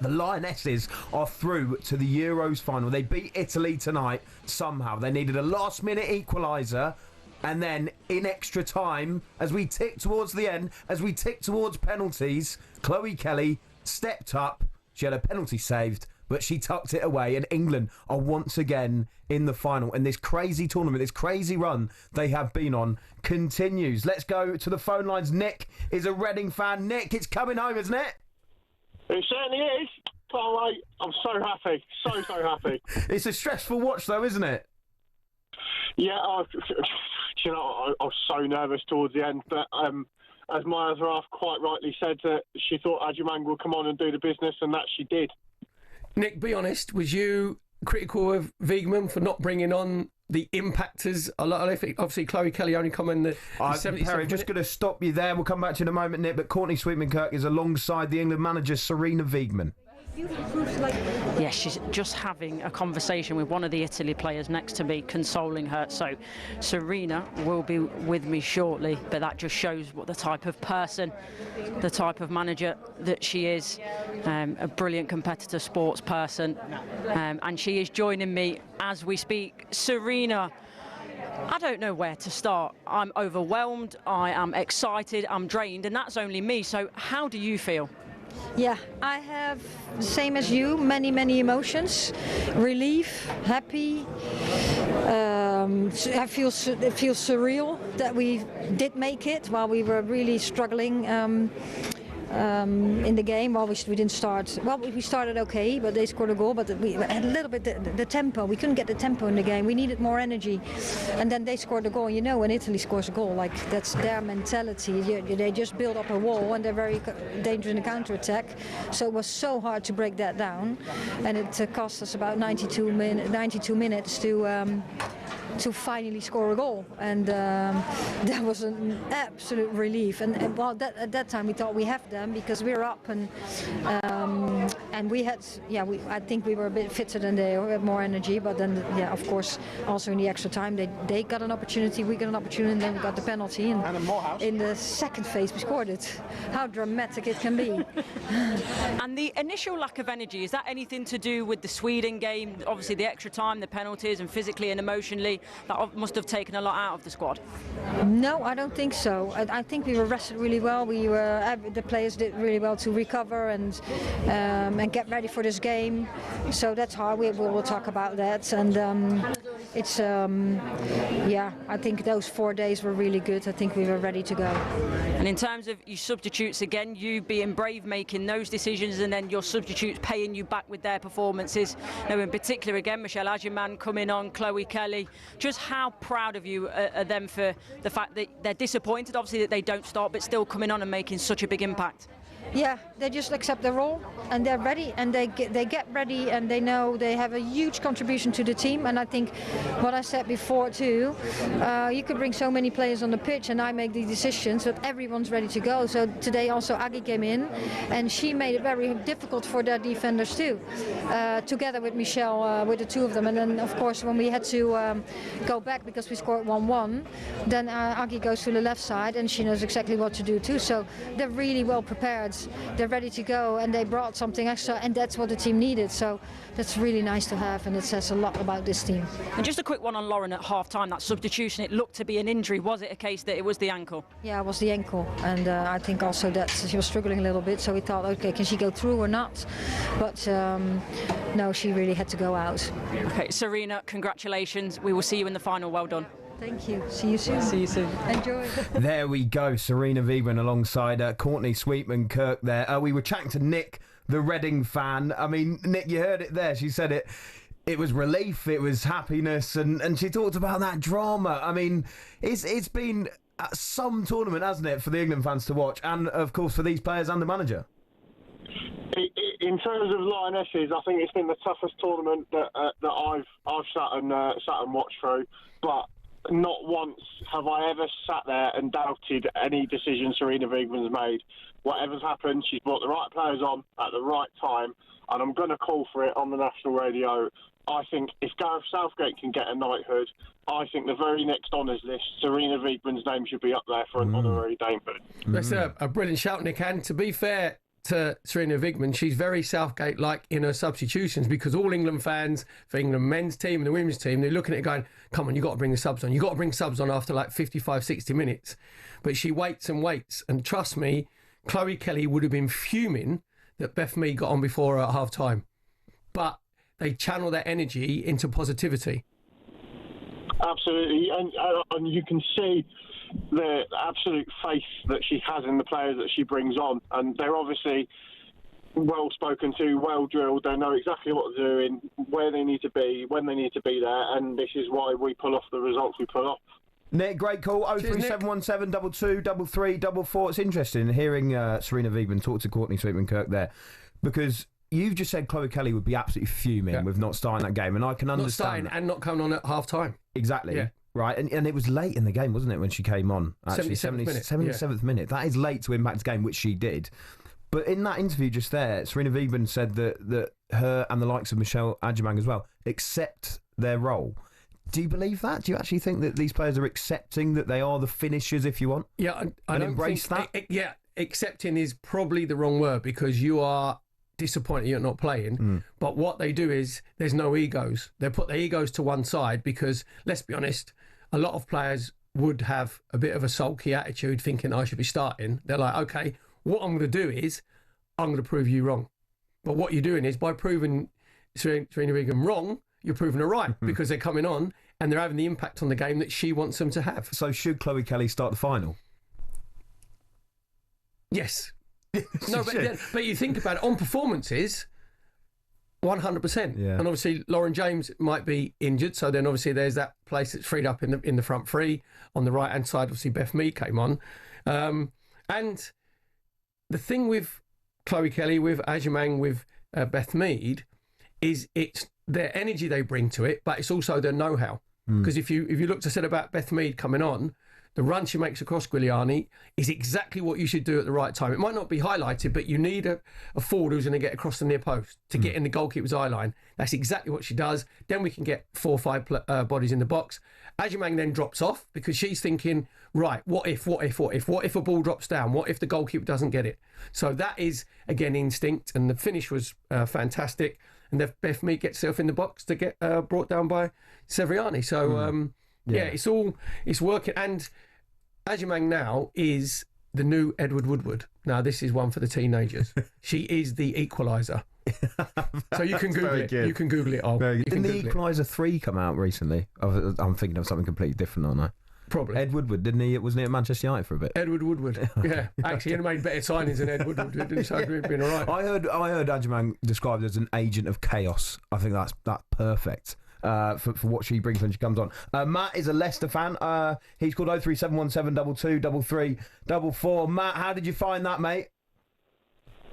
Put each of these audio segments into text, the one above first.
The Lionesses are through to the Euros final. They beat Italy tonight somehow. They needed a last-minute equaliser. And then in extra time, as we tick towards the end, as we tick towards penalties, Chloe Kelly stepped up. She had a penalty saved, but she tucked it away. And England are once again in the final. And this crazy tournament, this crazy run they have been on continues. Let's go to the phone lines. Nick is a Reading fan. Nick, it's coming home, isn't it? It certainly is. Can't wait. I'm so happy. So happy. It's a stressful watch, though, isn't it? Yeah, I was so nervous towards the end, but as my other half quite rightly said, that she thought Ajimang would come on and do the business, and that she did. Nick, be honest, was you critical of Wiegman for not bringing on the impactors? Obviously, Chloe Kelly only come in the 77th Perry, just going to stop you there. We'll come back to you in a moment, Nick, but Courtney Sweetman-Kirk is alongside the England manager, Sarina Wiegman. Yes, she's just having a conversation with one of the Italy players next to me, consoling her. So Sarina will be with me shortly, but that just shows what the type of person, the type of manager that she is. A brilliant competitor sports person, and she is joining me as we speak. Sarina, I don't know where to start. I'm overwhelmed, I am excited, I'm drained, and that's only me. So how do you feel? Yeah, I have the same as you, many emotions. Relief, happy. It feels surreal that we did make it while we were really struggling in the game. Well, we didn't start. Well, we started okay, but they scored a goal. But we had a little bit the tempo. We couldn't get the tempo in the game. We needed more energy, and then they scored a goal. You know, when Italy scores a goal, like that's their mentality. They just build up a wall, and they're very dangerous in the counter-attack. So it was so hard to break that down, and it cost us about 92 minutes to finally score a goal, and that was an absolute relief. And well, at that time we thought we have them because we were up, and we had, I think we were a bit fitter than they, we had more energy. But then, of course, also in the extra time they got an opportunity, we got an opportunity, and then we got the penalty. And in the second phase we scored it. How dramatic it can be. And the initial lack of energy, is that anything to do with the Sweden game? Obviously the extra time, the penalties, and physically and emotionally, that must have taken a lot out of the squad. No, I don't think so. I think we were rested really well. The players did really well to recover and get ready for this game. So that's how we will talk about that. And it's I think those 4 days were really good. I think we were ready to go. And in terms of your substitutes, again, you being brave, making those decisions, and then your substitutes paying you back with their performances. Now, in particular, again, Michelle Ajimang coming on, Chloe Kelly. Just how proud of you are them for the fact that they're disappointed, obviously, that they don't start, but still coming on and making such a big impact? Yeah, they just accept their role, and they're ready, and they get ready, and they know they have a huge contribution to the team. And I think what I said before too, you could bring so many players on the pitch, and I make the decisions, but everyone's ready to go. So today also Agi came in, and she made it very difficult for their defenders too, together with Michelle, with the two of them. And then of course when we had to go back because we scored 1-1, then Agi goes to the left side, and she knows exactly what to do too. So they're really well prepared. They're ready to go, and they brought something extra, and that's what the team needed. So that's really nice to have, and it says a lot about this team. And just a quick one on Lauren at half-time, that substitution, it looked to be an injury. Was it a case that it was the ankle? Yeah, it was the ankle, and I think also that she was struggling a little bit, so we thought, okay, can she go through or not? But no, she really had to go out. Okay, Sarina, congratulations. We will see you in the final. Well done. Thank you. See you soon. See you soon. Enjoy. There we go. Sarina Wiegman alongside Courtney Sweetman-Kirk there. We were chatting to Nick, the Reading fan. I mean, Nick, you heard it there. She said it. It was relief. It was happiness. And she talked about that drama. I mean, it's been some tournament, hasn't it, for the England fans to watch. And, of course, for these players and the manager. In terms of Lionesses, I think it's been the toughest tournament that I've sat and watched through. But not once have I ever sat there and doubted any decision Sarina Wiegman's made. Whatever's happened, she's brought the right players on at the right time, and I'm going to call for it on the national radio. I think if Gareth Southgate can get a knighthood, I think the very next honours list, Sarina Wiegman's name should be up there for an honorary damehood. That's a brilliant shout, Nick. And to be fair to Sarina Wiegman, she's very Southgate-like in her substitutions, because all England fans, for England men's team and the women's team, they're looking at it going, come on, you've got to bring the subs on. You've got to bring subs on after like 55, 60 minutes. But she waits and waits. And trust me, Chloe Kelly would have been fuming that Beth Mead got on before her at half-time. But they channel their energy into positivity. Absolutely. And you can see the absolute faith that she has in the players that she brings on, and they're obviously well spoken to, well drilled. They know exactly what they're doing, where they need to be, when they need to be there, and this is why we pull off the results we pull off. Nick, great call. 03717 22 33 44. It's interesting hearing Sarina Wiegman talk to Courtney Sweetman-Kirk there, because you've just said Chloe Kelly would be absolutely fuming with not starting that game, and I can understand. Not starting and not coming on at half time. Exactly. Yeah. Right, and it was late in the game, wasn't it, when she came on? Actually, 77th minute. That is late to impact the game, which she did. But in that interview just there, Sarina Wiegman said that her and the likes of Michelle Adjemang as well accept their role. Do you believe that? Do you actually think that these players are accepting that they are the finishers, if you want? Yeah, I don't embrace think, that? Accepting is probably the wrong word, because you are disappointed you're not playing. But what they do is there's no egos. They put their egos to one side, because, let's be honest, a lot of players would have a bit of a sulky attitude thinking I should be starting. They're like, okay, what I'm going to do is I'm going to prove you wrong. But what you're doing is by proving Sarina Wiegman wrong, you're proving her right, because they're coming on and they're having the impact on the game that she wants them to have. So should Chloe Kelly start the final? Yes. No, but you think about it, on performances, 100%. Yeah. And obviously Lauren James might be injured, so then obviously there's that place that's freed up in the front three. On the right hand side, obviously Beth Mead came on, and the thing with Chloe Kelly, with Adjemang, with Beth Mead, is it's their energy they bring to it, but it's also their know-how. Because if you looked, I said about Beth Mead coming on, the run she makes across Giuliani is exactly what you should do at the right time. It might not be highlighted, but you need a forward who's going to get across the near post to get in the goalkeeper's eye line. That's exactly what she does. Then we can get 4 or 5 bodies in the box. Adjemang then drops off, because she's thinking, right, what if a ball drops down? What if the goalkeeper doesn't get it? So that is, again, instinct. And the finish was fantastic. And Beth Mead gets herself in the box to get brought down by Severiani. So, it's working. And Adjemang now is the new Edward Woodward. Now, this is one for the teenagers. She is the equaliser. So you can Google it. You can Google it. Didn't the Equaliser 3 come out recently? I'm thinking of something completely different, aren't I? Probably. Ed Woodward, didn't he? Wasn't he at Manchester United for a bit? Edward Woodward. Yeah. Actually, he made better signings than Ed Woodward did, didn't he? So he'd been all right. I heard Adjemang described as an agent of chaos. I think that's perfect. For what she brings when she comes on. Matt is a Leicester fan. He's called 03717 22 33 44. Matt, how did you find that, mate?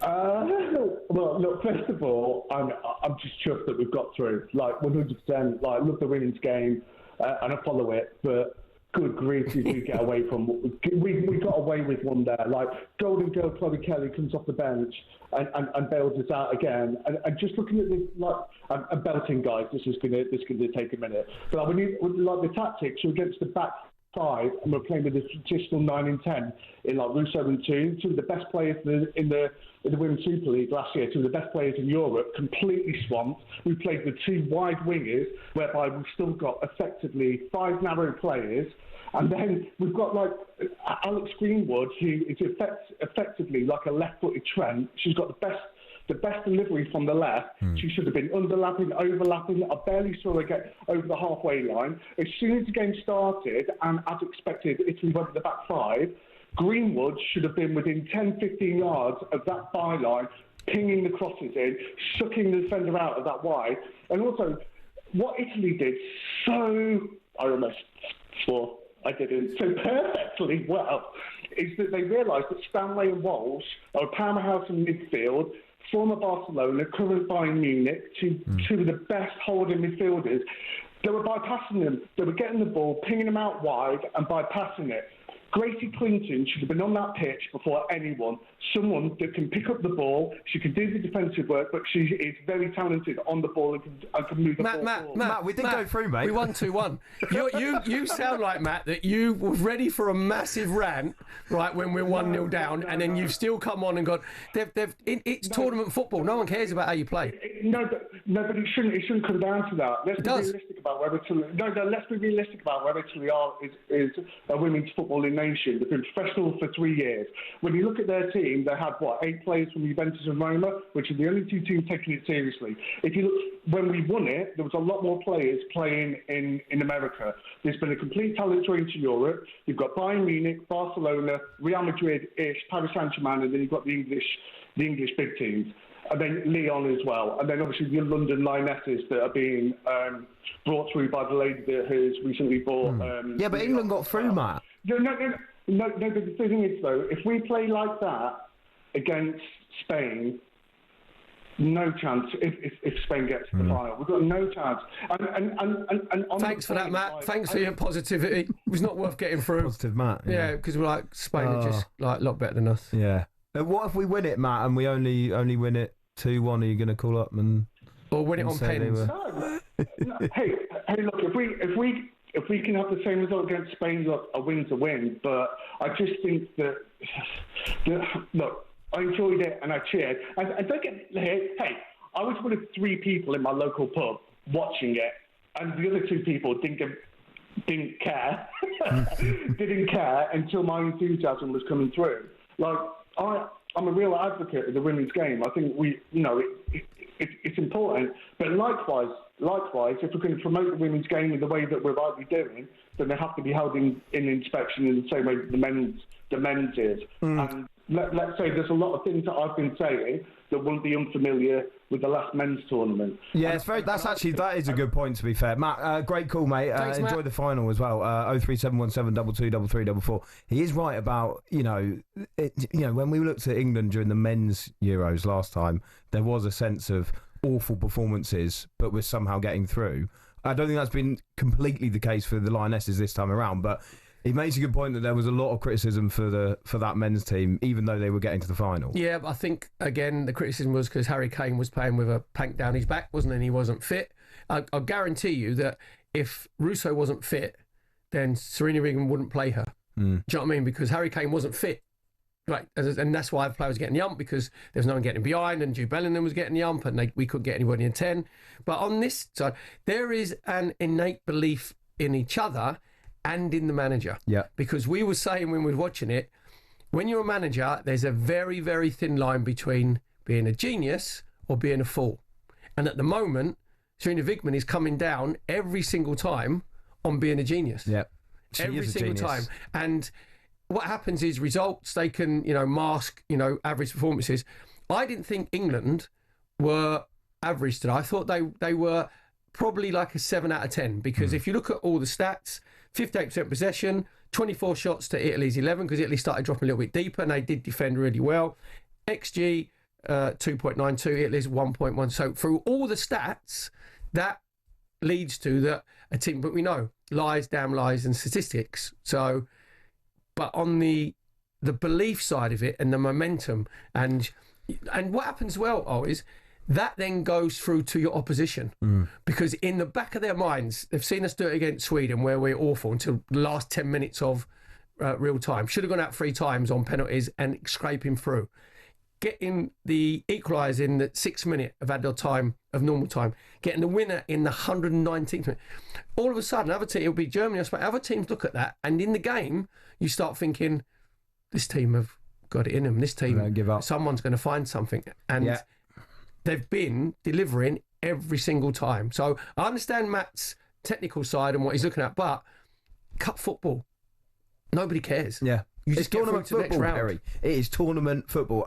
Well, look, first of all, I'm just chuffed that we've got through. Like, 100%. Like, love the women's game, and I follow it, but good grief, did we get away from we got away with one there. Like, golden girl Chloe Kelly comes off the bench and bails us out again. And just looking at this, like, I'm belting, guys. This is gonna take a minute. But like, when you like the tactics, you're against the back 5, and we're playing with the traditional 9 and 10 in like Russo and Toon, two of the best players in the Women's Super League last year, two of the best players in Europe, completely swamped. We played with 2 wide wingers, whereby we've still got effectively 5 narrow players. And then we've got like Alex Greenwood, who is effectively like a left-footed Trent. She's got the best delivery from the left. She should have been overlapping. I barely saw her get over the halfway line. As soon as the game started, and as expected, Italy went to the back 5, Greenwood should have been within 10-15 yards of that byline, pinging the crosses in, sucking the defender out of that wide. And also, what Italy did so perfectly well is that they realised that Stanley and Walsh are a powerhouse in midfield, former Barcelona, current Bayern Munich, two of the best holding midfielders. They were bypassing them. They were getting the ball, pinging them out wide and bypassing it. Gracie Clinton should have been on that pitch before anyone. Someone that can pick up the ball, she can do the defensive work, but she is very talented on the ball and can move the ball forward. Matt, we did go through, mate. We won 2-1. You sound like, Matt, that you were ready for a massive rant, right, when we're 1-0 down, and then you've still come on and gone, it's tournament football. No one cares about how you play. No, but it shouldn't come down to that. Let's be realistic about where Italy. Let's be realistic about where Italy is a women's footballing nation. They've been professional for 3 years. When you look at their team, they had 8 players from Juventus and Roma, which are the only 2 teams taking it seriously. If you look, when we won it, there was a lot more players playing in America. There's been a complete talent drain to Europe. You've got Bayern Munich, Barcelona, Real Madrid-ish, Paris Saint-Germain, and then you've got the English big teams. And then Lyon as well. And then obviously the London Lionesses that are being brought through by the lady that has recently bought... yeah, but England got through, Matt. No, but the thing is, though, if we play like that against Spain, no chance if Spain gets to the final. We've got no chance. And thanks for that, Matt. Thanks for your positivity. It was not worth getting through. Positive, Matt. Yeah, because we're like, Spain are just like a lot better than us. Yeah. What if we win it, Matt, and we only win it 2-1? Are you going to call up and... Or win it on pens? No. Hey, look, if we can have the same result against Spain, look, a win's a win. But I just think that look, I enjoyed it and I cheered. And don't get hey, I was one of 3 people in my local pub watching it, and the other 2 people didn't care, didn't care until my enthusiasm was coming through. Like I'm a real advocate of the women's game. I think it's important. But likewise, if we're going to promote the women's game in the way that we're rightly doing, then they have to be held in inspection in the same way that the men's is. And let's say there's a lot of things that I've been saying that won't be unfamiliar with the last men's tournament. Yeah, that is a good point, to be fair. Matt, great call, mate. Thanks, enjoy Matt. The final as well. 03717 223344. He is right about, when we looked at England during the men's Euros last time, there was a sense of awful performances, but we're somehow getting through. I don't think that's been completely the case for the Lionesses this time around, but he makes a good point that there was a lot of criticism for that men's team, even though they were getting to the final. Yeah, but I think, again, the criticism was because Harry Kane was playing with a plank down his back, wasn't he? And he wasn't fit. I'll guarantee you that if Russo wasn't fit, then Sarina Wiegman wouldn't play her. Do you know what I mean? Because Harry Kane wasn't fit. Right, and that's why the players were getting the ump, because there was no one getting behind, and Jude Bellingham was getting the ump, and we couldn't get anybody in 10. But on this side, there is an innate belief in each other and in the manager. Yeah. Because we were saying when we were watching it, when you're a manager, there's a very, very thin line between being a genius or being a fool. And at the moment, Sarina Wiegman is coming down every single time on being a genius. Yeah. Every single time. And what happens is results, they can, mask, average performances. I didn't think England were average today. I thought they were probably like a 7 out of 10, because if you look at all the stats, 58% possession, 24 shots to Italy's 11, because Italy started dropping a little bit deeper and they did defend really well. XG, 2.92, Italy's 1.1. So through all the stats, that leads to that a team, but we know lies, damn lies and statistics. So, but on the belief side of it and the momentum and what happens is that then goes through to your opposition, because in the back of their minds, they've seen us do it against Sweden where we're awful until the last 10 minutes of real time. Should have gone out 3 times on penalties and scraping through. Getting the equaliser in the 6th minute of added time, of normal time. Getting the winner in the 119th minute. All of a sudden, other team, it'll be Germany or Spain, other teams look at that, and in the game, you start thinking, this team have got it in them. This team, don't give up. Someone's going to find something. And they've been delivering every single time. So I understand Matt's technical side and what he's looking at, but cup football, nobody cares. Yeah. You just it's tournament get through to the next football, round. Perry. It is tournament football.